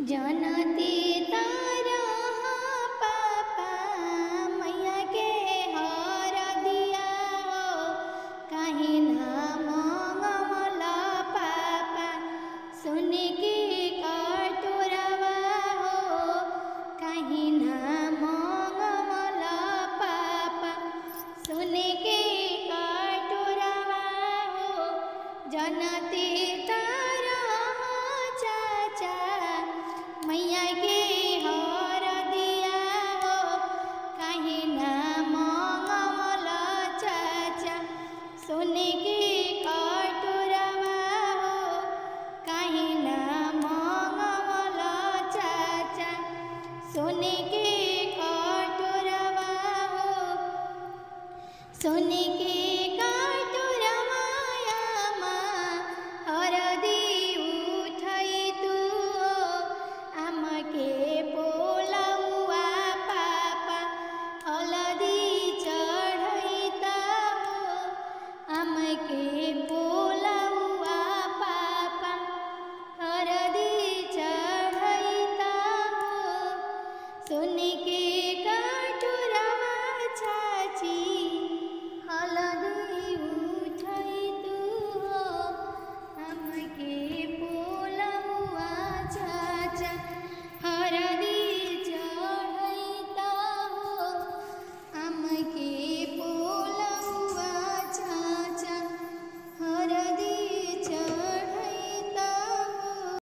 जनती तारा पापा मैया के हर दिया हो कहीं ना मंगमला पापा सुन के कटोरवा हो कहीं ना मंगमला पापा सुन के कटोरवा हो जनती तारा चाचा मैया के हर दिया हो कहीं ना मंगमला चाचा सुन के कटोरवा हो कहीं ना मंगमला चाचा सुन के कटोरवा हो सुन के कटोरवा आमा हरदी उठै तू आमा के पोलौआ पापा हलदी चढ़ैता हो आमा के